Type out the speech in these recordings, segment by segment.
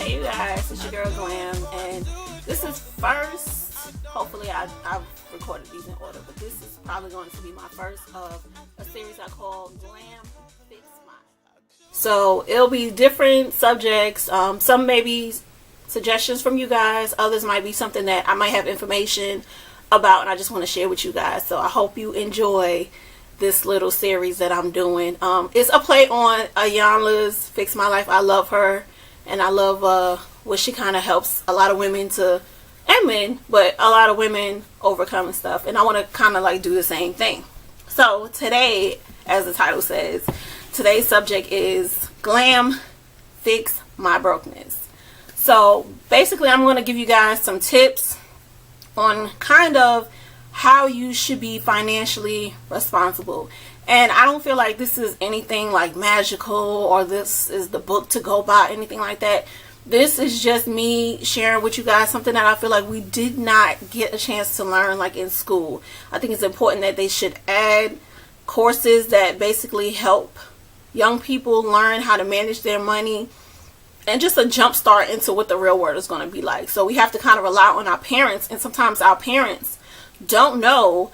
Hey you guys, it's your girl Glam, and this is first, hopefully I've recorded these in order, but this is probably going to be my first of a series I call Glam, Fix My. So it'll be different subjects, some maybe suggestions from you guys, others might be something that I might have information about and I just want to share with you guys. So I hope you enjoy this little series that I'm doing. It's a play on Ayanla's Fix My Life. I love her, and I love what she kind of helps a lot of women to, and men, but a lot of women overcome and stuff. And I want to kind of like do the same thing. So today, as the title says, today's subject is Glam, Fix My Brokenness. So basically I'm going to give you guys some tips on kind of how you should be financially responsible. And I don't feel like this is anything like magical or this is the book to go by, anything like that. This is just me sharing with you guys something that I feel like we did not get a chance to learn like in school. I think it's important that they should add courses that basically help young people learn how to manage their money and just a jump start into what the real world is going to be like. So we have to kind of rely on our parents, and sometimes our parents don't know,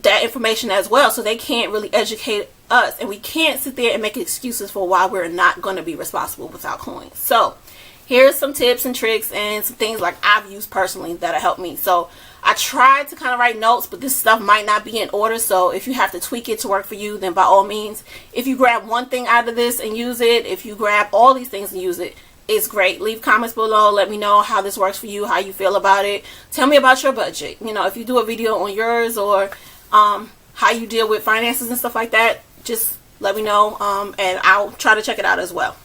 that information as well, so they can't really educate us, and we can't sit there and make excuses for why we're not going to be responsible with our coins. So here's some tips and tricks and some things like I've used personally that have helped me. So I tried to kind of write notes, but this stuff might not be in order, so if you have to tweak it to work for you, then by all means, if you grab one thing out of this and use it, if you grab all these things and use it, it's great. Leave comments below. Let me know how this works for you, how you feel about it. Tell me about your budget. If you do a video on yours or how you deal with finances and stuff like that, just let me know, and I'll try to check it out as well.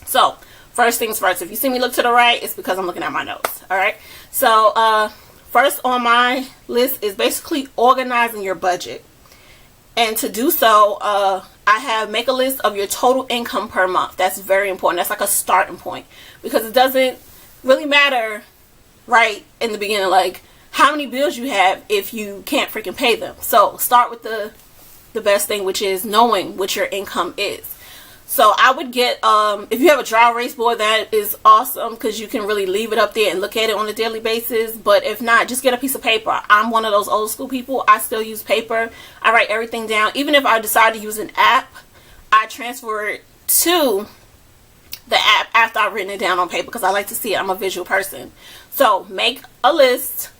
So first things first, if you see me look to the right, it's because I'm looking at my notes. Alright, so first on my list is basically organizing your budget. And to do so, I have make a list of your total income per month. That's very important. That's like a starting point, because it doesn't really matter right in the beginning like how many bills you have if you can't freaking pay them. So start with the best thing, which is knowing what your income is. So I would get, if you have a dry erase board, that is awesome because you can really leave it up there and look at it on a daily basis. But if not, just get a piece of paper. I'm one of those old school people. I still use paper. I write everything down. Even if I decide to use an app, I transfer it to the app after I've written it down on paper because I like to see it. I'm a visual person. So make a list.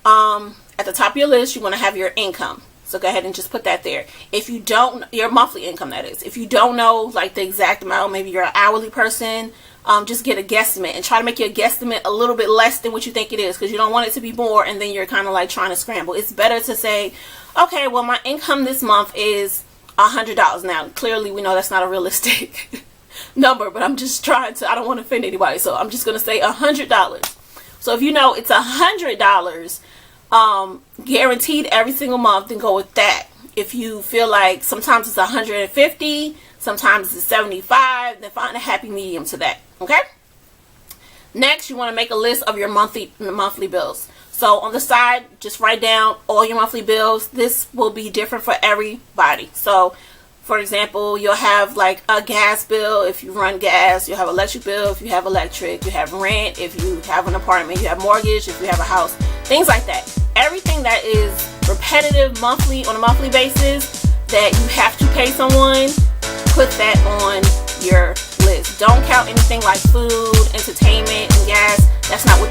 At the top of your list, you want to have your income. So go ahead and just put that there. If you don't, your monthly income, that is. If you don't know like the exact amount, maybe you're an hourly person, just get a guesstimate and try to make your guesstimate a little bit less than what you think it is, because you don't want it to be more and then you're kind of like trying to scramble. It's better to say, okay, well my income this month is $100. Now clearly we know that's not a realistic number, but I'm just trying to, I don't want to offend anybody, so I'm just going to say $100. So if you know it's $100 guaranteed every single month, then go with that. If you feel like sometimes it's 150, sometimes it's 75, then find a happy medium to that. Okay, next you want to make a list of your monthly bills. So on the side, just write down all your monthly bills. This will be different for everybody. So for example, you'll have like a gas bill if you run gas, you'll have electric bill if you have electric, you have rent if you have an apartment, you have mortgage if you have a house, things like that. Everything that is repetitive monthly, on a monthly basis, that you have to pay someone, put that on your list. Don't count anything like food, entertainment, and gas. That's not what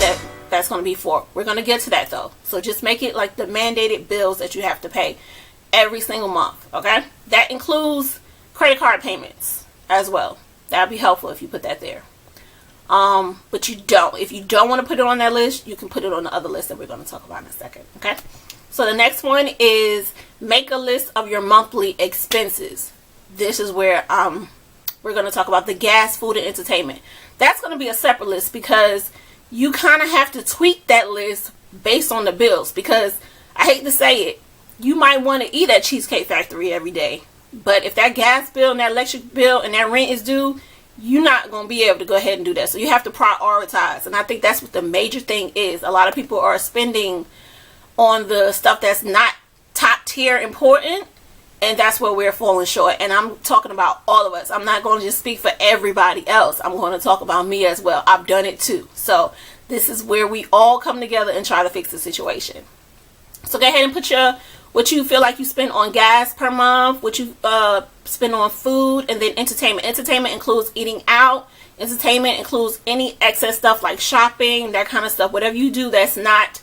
that's going to be for. We're going to get to that though. So just make it like the mandated bills that you have to pay every single month. Okay, that includes credit card payments as well. That'd be helpful if you put that there. But you don't. If you don't want to put it on that list, you can put it on the other list that we're going to talk about in a second. Okay, so the next one is make a list of your monthly expenses. This is where we're going to talk about the gas, food, and entertainment. That's going to be a separate list because you kind of have to tweak that list based on the bills, because I hate to say it, you might want to eat at Cheesecake Factory every day, but if that gas bill and that electric bill and that rent is due, you're not going to be able to go ahead and do that. So you have to prioritize, and I think that's what the major thing is. A lot of people are spending on the stuff that's not top tier important, And that's where we're falling short. And I'm talking about all of us. I'm not going to just speak for everybody else. I'm going to talk about me as well. I've done it too. So this is where we all come together and try to fix the situation. So go ahead and put what you feel like you spend on gas per month, what you spend on food, and then entertainment. Entertainment includes eating out. Entertainment includes any excess stuff like shopping, that kind of stuff. Whatever you do that's not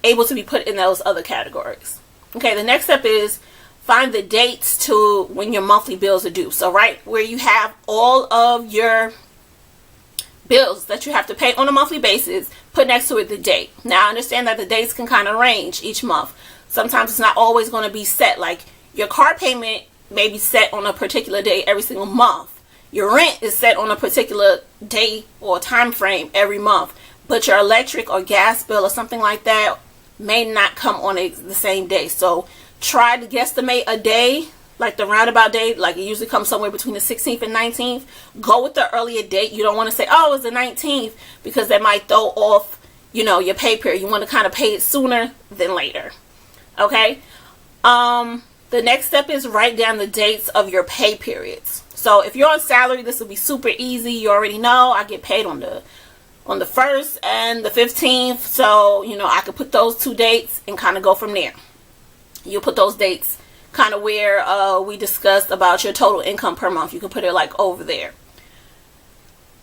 able to be put in those other categories. Okay, the next step is find the dates to when your monthly bills are due. So right where you have all of your bills that you have to pay on a monthly basis, put next to it the date. Now I understand that the dates can kind of range each month. Sometimes it's not always going to be set. Like your car payment may be set on a particular day every single month. Your rent is set on a particular day or time frame every month. But your electric or gas bill or something like that may not come on the same day. So try to guesstimate a day, like the roundabout day, like it usually comes somewhere between the 16th and 19th. Go with the earlier date. You don't want to say, oh, it's the 19th, because that might throw off, your pay period. You want to kind of pay it sooner than later. Okay. The next step is write down the dates of your pay periods. So if you're on salary, this will be super easy. You already know I get paid on the 1st and the 15th. So, I could put those 2 dates and kind of go from there. You'll put those dates kind of where we discussed about your total income per month. You can put it like over there.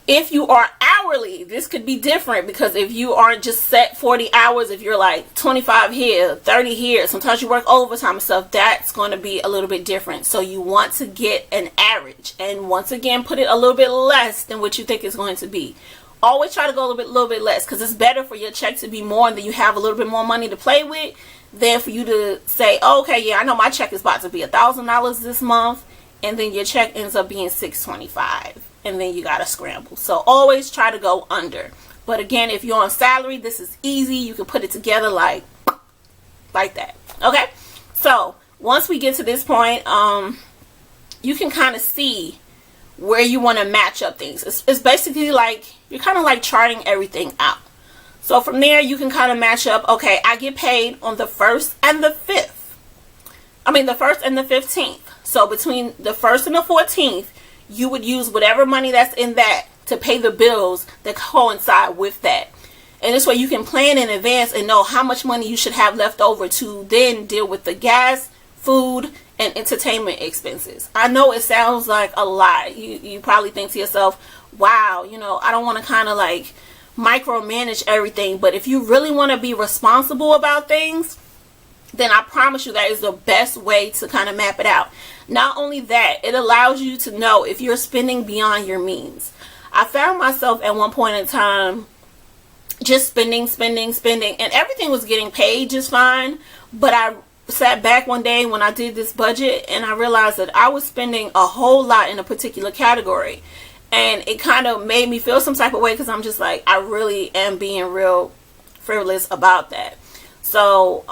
If you are hourly, this could be different, because if you aren't just set 40 hours, if you're like 25 here, 30 here, sometimes you work overtime and stuff, that's going to be a little bit different. So you want to get an average, and once again, put it a little bit less than what you think it's going to be. Always try to go a little bit less, because it's better for your check to be more and then you have a little bit more money to play with, than for you to say, oh, okay, yeah, I know my check is about to be $1,000 this month, and then your check ends up being $625, and then you gotta scramble. So always try to go under. But again, if you're on salary, this is easy. You can put it together like that. Okay, so once we get to this point, you can kind of see where you want to match up things. It's basically like you're kind of like charting everything out. So from there, you can kind of match up. Okay, I get paid on the 1st and the 5th. I mean, the 1st and the 15th. So between the 1st and the 14th, you would use whatever money that's in that to pay the bills that coincide with that. And this way you can plan in advance and know how much money you should have left over to then deal with the gas, food, and entertainment expenses. I know it sounds like a lot. You probably think to yourself, wow, I don't want to kind of like micromanage everything. But if you really want to be responsible about things, then I promise you that is the best way to kind of map it out. Not only that, it allows you to know if you're spending beyond your means. I found myself at one point in time just spending, and everything was getting paid just fine. But I sat back one day when I did this budget, and I realized that I was spending a whole lot in a particular category. And it kind of made me feel some type of way, because I'm just like, I really am being real frivolous about that. So,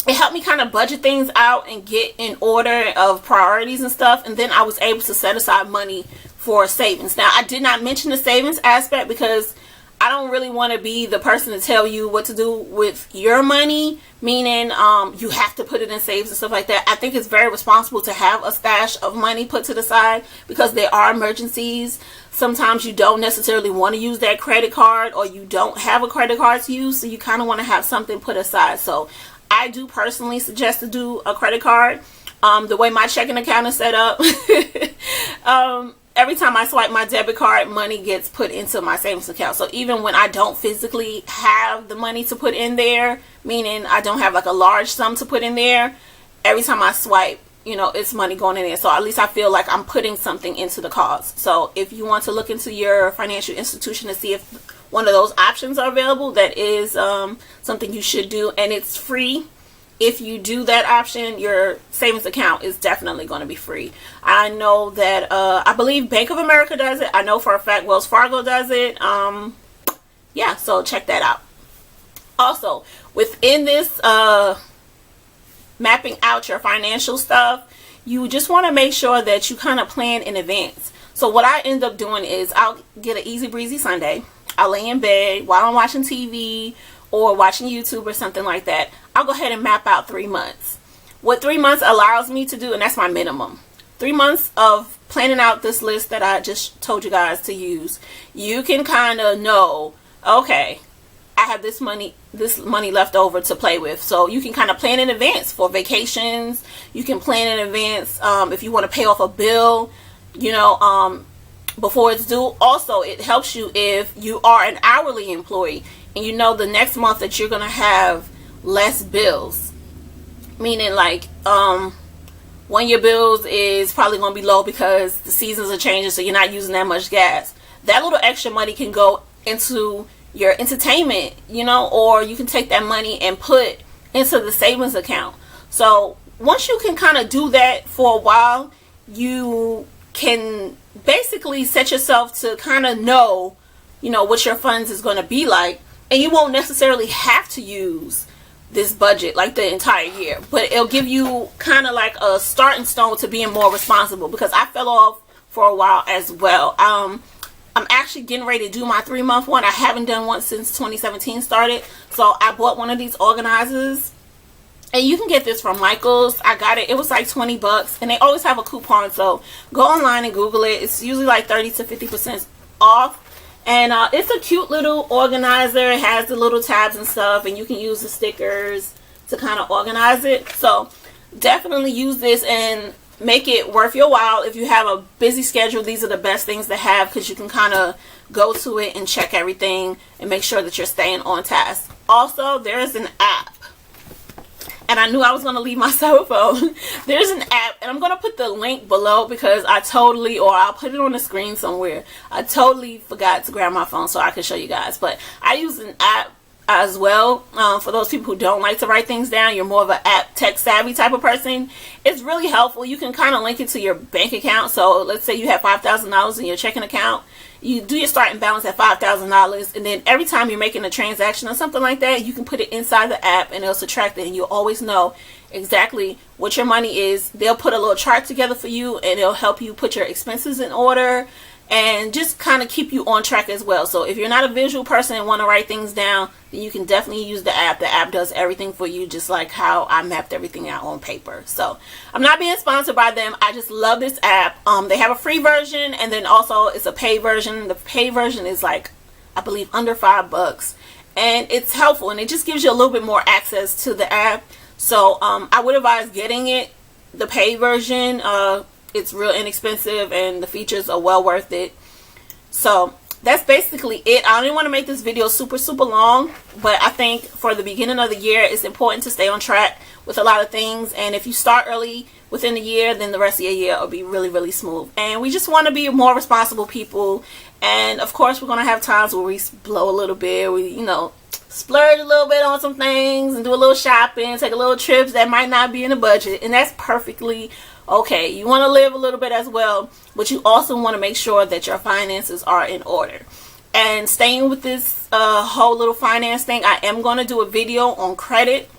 it helped me kind of budget things out and get in order of priorities and stuff. And then I was able to set aside money for savings. Now, I did not mention the savings aspect because I don't really want to be the person to tell you what to do with your money, meaning you have to put it in saves and stuff like that. I think it's very responsible to have a stash of money put to the side, because there are emergencies. Sometimes you don't necessarily want to use that credit card, or you don't have a credit card to use, so you kind of want to have something put aside. So I do personally suggest to do a credit card. The way my checking account is set up, every time I swipe my debit card, money gets put into my savings account. So even when I don't physically have the money to put in there, meaning I don't have like a large sum to put in there, every time I swipe, it's money going in there. So at least I feel like I'm putting something into the cause. So if you want to look into your financial institution to see if one of those options are available, that is something you should do, and it's free. If you do that option, your savings account is definitely going to be free. I know that I believe Bank of America does it. I know for a fact Wells Fargo does it. Yeah, so check that out. Also, within this mapping out your financial stuff, you just want to make sure that you kind of plan in advance. So what I end up doing is I'll get an easy breezy Sunday. I'll lay in bed while I'm watching TV or watching YouTube or something like that. I'll go ahead and map out 3 months. What 3 months allows me to do, and that's my minimum, 3 months of planning out this list that I just told you guys to use. You can kind of know, okay, I have this money left over to play with. So you can kind of plan in advance for vacations. You can plan in advance if you want to pay off a bill, you know, before it's due. Also, it helps you if you are an hourly employee and you know the next month that you're going to have less bills. Meaning like one of your bills is probably going to be low because the seasons are changing, so you're not using that much gas. That little extra money can go into your entertainment, you know, or you can take that money and put into the savings account. So once you can kind of do that for a while, you can basically set yourself to kind of know, you know, what your funds is going to be like, and you won't necessarily have to use this budget like the entire year, but it'll give you kind of like a starting stone to being more responsible, because I fell off for a while as well. I'm actually getting ready to do my 3-month one. I haven't done one since 2017 started. So I bought one of these organizers. And you can get this from Michael's. I got it. It was like 20 bucks. And they always have a coupon. So go online and Google it. It's usually like 30 to 50% off. And it's a cute little organizer. It has the little tabs and stuff. And you can use the stickers to kind of organize it. So definitely use this and make it worth your while. If you have a busy schedule, these are the best things to have, because you can kind of go to it and check everything and make sure that you're staying on task. Also, there's an app, and I knew I was going to leave my cell phone. There's an app, and I'm going to put the link below because I'll put it on the screen somewhere. I totally forgot to grab my phone so I can show you guys. But I use an app as well. For those people who don't like to write things down, you're more of an app tech savvy type of person, it's really helpful. You can kind of link it to your bank account. So let's say you have $5,000 in your checking account. You do your starting balance at $5,000, and then every time you're making a transaction or something like that, you can put it inside the app and it'll subtract it, and you'll always know exactly what your money is. They'll put a little chart together for you, and it'll help you put your expenses in order and just kind of keep you on track as well. So if you're not a visual person and want to write things down, then you can definitely use the app. The app does everything for you, just like how I mapped everything out on paper. So I'm not being sponsored by them. I just love this app. They have a free version, and then also it's a paid version. The paid version is like, I believe, under $5, and it's helpful, and it just gives you a little bit more access to the app. So I would advise getting it, the paid version. It's real inexpensive, and the features are well worth it. So that's basically it. I don't want to make this video super long, but I think for the beginning of the year, it's important to stay on track with a lot of things. And if you start early within the year, then the rest of your year will be really smooth. And we just want to be more responsible people. And of course, we're going to have times where we blow a little bit. We, you know, splurge a little bit on some things and do a little shopping, take a little trips that might not be in the budget. And that's perfectly okay. You want to live a little bit as well, but you also want to make sure that your finances are in order. And staying with this whole little finance thing, I am going to do a video on credit.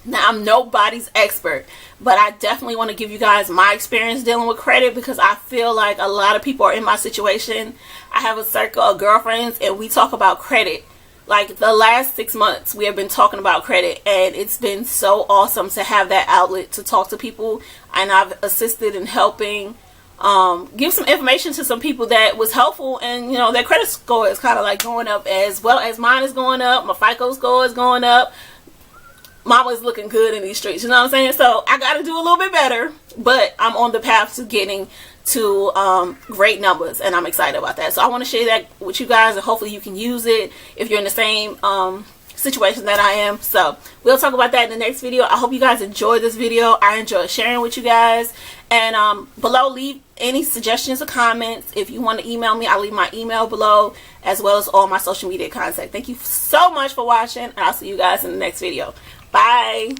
Now, I'm nobody's expert, but I definitely want to give you guys my experience dealing with credit, because I feel like a lot of people are in my situation. I have a circle of girlfriends, and we talk about credit. Like the last 6 months, we have been talking about credit, and it's been so awesome to have that outlet to talk to people. And I've assisted in helping give some information to some people that was helpful, and you know, their credit score is kind of like going up as well as mine is going up. My FICO score is going up. Mama's looking good in these streets, you know what I'm saying? So I got to do a little bit better, but I'm on the path to getting to great numbers, and I'm excited about that. So I want to share that with you guys, and hopefully you can use it if you're in the same situation that I am. So we'll talk about that in the next video. I hope you guys enjoyed this video. I enjoyed sharing with you guys. And below, leave any suggestions or comments. If you want to email me, I'll leave my email below, as well as all my social media contact. Thank you so much for watching, and I'll see you guys in the next video. Bye.